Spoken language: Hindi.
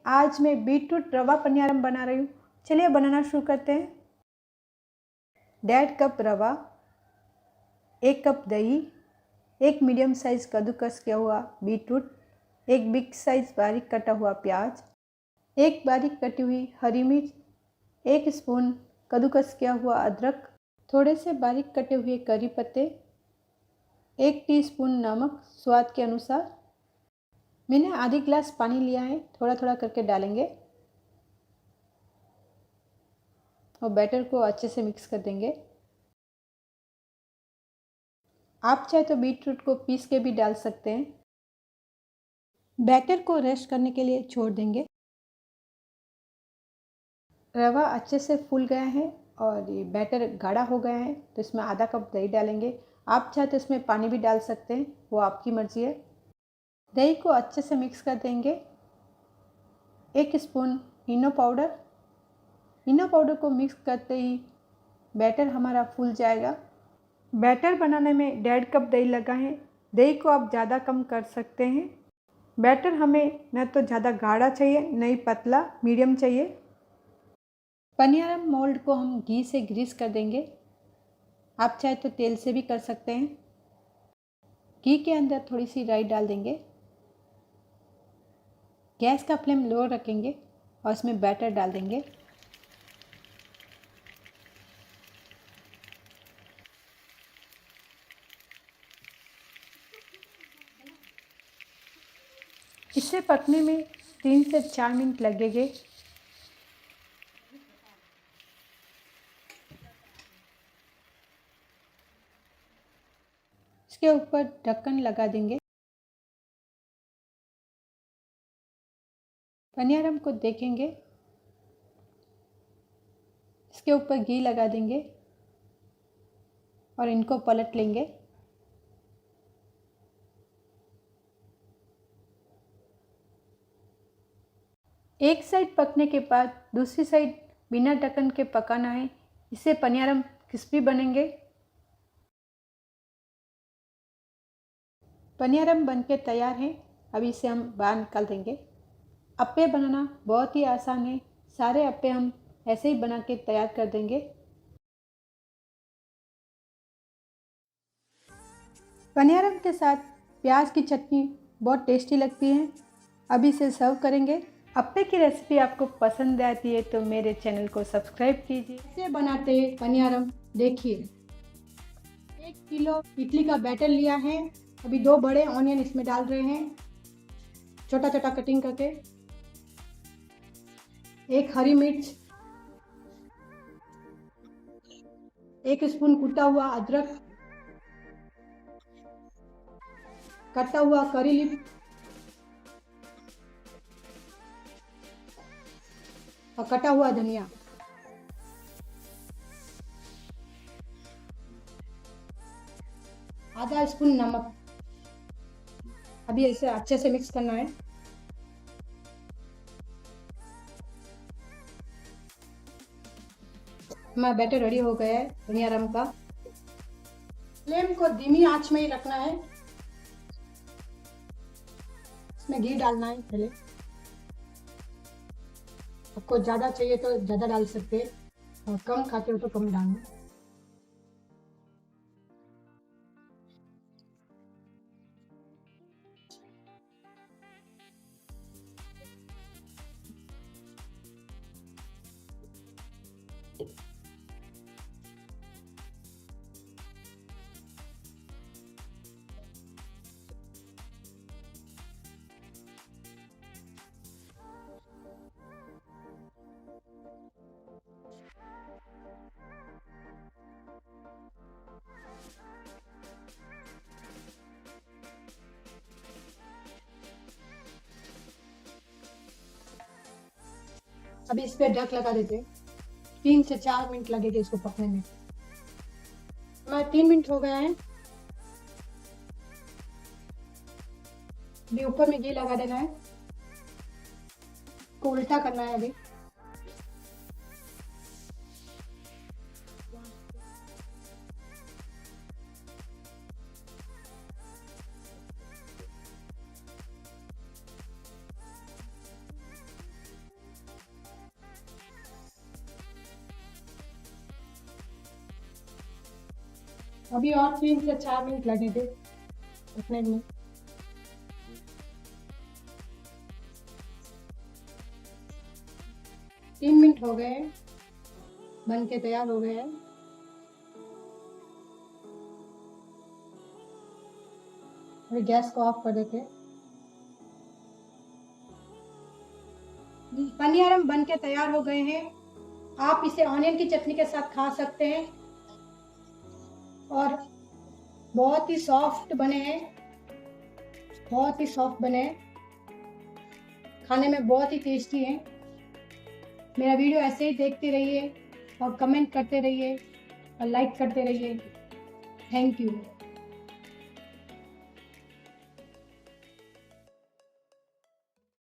आज मैं बीटरूट रवा पनियारम बना रही हूँ। चलिए बनाना शुरू करते हैं। 1.5 कप रवा, 1 कप दही, 1 मीडियम साइज़ कद्दूकस किया हुआ बीटरूट, 1 बिग साइज़ बारीक कटा हुआ प्याज, 1 बारीक कटी हुई हरी मिर्च, 1 स्पून कद्दूकस किया हुआ अदरक, थोड़े से बारीक कटे हुए करी पत्ते, 1 टीस्पून नमक स्वाद के अनुसार। मैंने आधी गिलास पानी लिया है, थोड़ा थोड़ा करके डालेंगे और बैटर को अच्छे से मिक्स कर देंगे। आप चाहे तो बीटरूट को पीस के भी डाल सकते हैं। बैटर को रेस्ट करने के लिए छोड़ देंगे। रवा अच्छे से फूल गया है और ये बैटर गाढ़ा हो गया है, तो इसमें आधा कप दही डालेंगे। आप चाहे तो इसमें पानी भी डाल सकते हैं, वो आपकी मर्ज़ी है। दही को अच्छे से मिक्स कर देंगे। 1 स्पून इनो पाउडर। इनो पाउडर को मिक्स करते ही बैटर हमारा फूल जाएगा। बैटर बनाने में 1.5 कप दही लगा है। दही को आप ज़्यादा कम कर सकते हैं। बैटर हमें न तो ज़्यादा गाढ़ा चाहिए, न ही पतला, मीडियम चाहिए। पनियारम मोल्ड को हम घी से ग्रीस कर देंगे। आप चाहे तो तेल से भी कर सकते हैं। घी के अंदर थोड़ी सी राई डाल देंगे। गैस का फ्लेम लो रखेंगे और इसमें बैटर डाल देंगे। इसे पकने में 3 से 4 मिनट लगेंगे। इसके ऊपर ढक्कन लगा देंगे। पनियारम को देखेंगे, इसके ऊपर घी लगा देंगे और इनको पलट लेंगे। एक साइड पकने के बाद दूसरी साइड बिना ढक्कन के पकाना है। इससे पनियारम क्रिस्पी बनेंगे। पनियारम बनके तैयार है। अभी इसे हम बाहर निकाल देंगे। अप्पे बनाना बहुत ही आसान है। सारे अप्पे हम ऐसे ही बना के तैयार कर देंगे। पनियारम के साथ प्याज की चटनी बहुत टेस्टी लगती है। अभी इसे सर्व करेंगे। अप्पे की रेसिपी आपको पसंद आती है तो मेरे चैनल को सब्सक्राइब कीजिए। इसे बनाते पनियारम देखिए। 1 किलो इडली का बैटर लिया है। अभी 2 बड़े ऑनियन इसमें डाल रहे हैं, छोटा छोटा कटिंग करके। 1 हरी मिर्च, 1 स्पून कुटा हुआ अदरक, कटा हुआ करी लीफ और कटा हुआ धनिया। आधा स्पून नमक। अभी इसे अच्छे से मिक्स करना है। हमारा बैटर रेडी हो गया है पनियारम का। फ्लेम को धीमी आंच में ही रखना है। इसमें घी डालना है पहले। आपको ज़्यादा चाहिए तो ज़्यादा डाल सकते हैं और कम खाते हो तो कम डालना। अभी इस पे ढक लगा देते हैं। 3 से 4 मिनट लगेगा इसको पकने में। हमारा 3 मिनट हो गया है। अभी ऊपर में घी लगा देना है। को उल्टा करना है अभी। अभी और 3 से 4 मिनट लगेंगे पकने में। तीन मिनट हो गए हैं, बन के तैयार हो गए हैं। अभी गैस को ऑफ कर देते हैं। पनियारम बन के तैयार हो गए हैं। आप इसे ऑनियन की चटनी के साथ खा सकते हैं और बहुत ही सॉफ्ट बने हैं, बहुत ही सॉफ्ट बने हैं, खाने में बहुत ही टेस्टी है। मेरा वीडियो ऐसे ही देखते रहिए और कमेंट करते रहिए और लाइक करते रहिए। Thank you.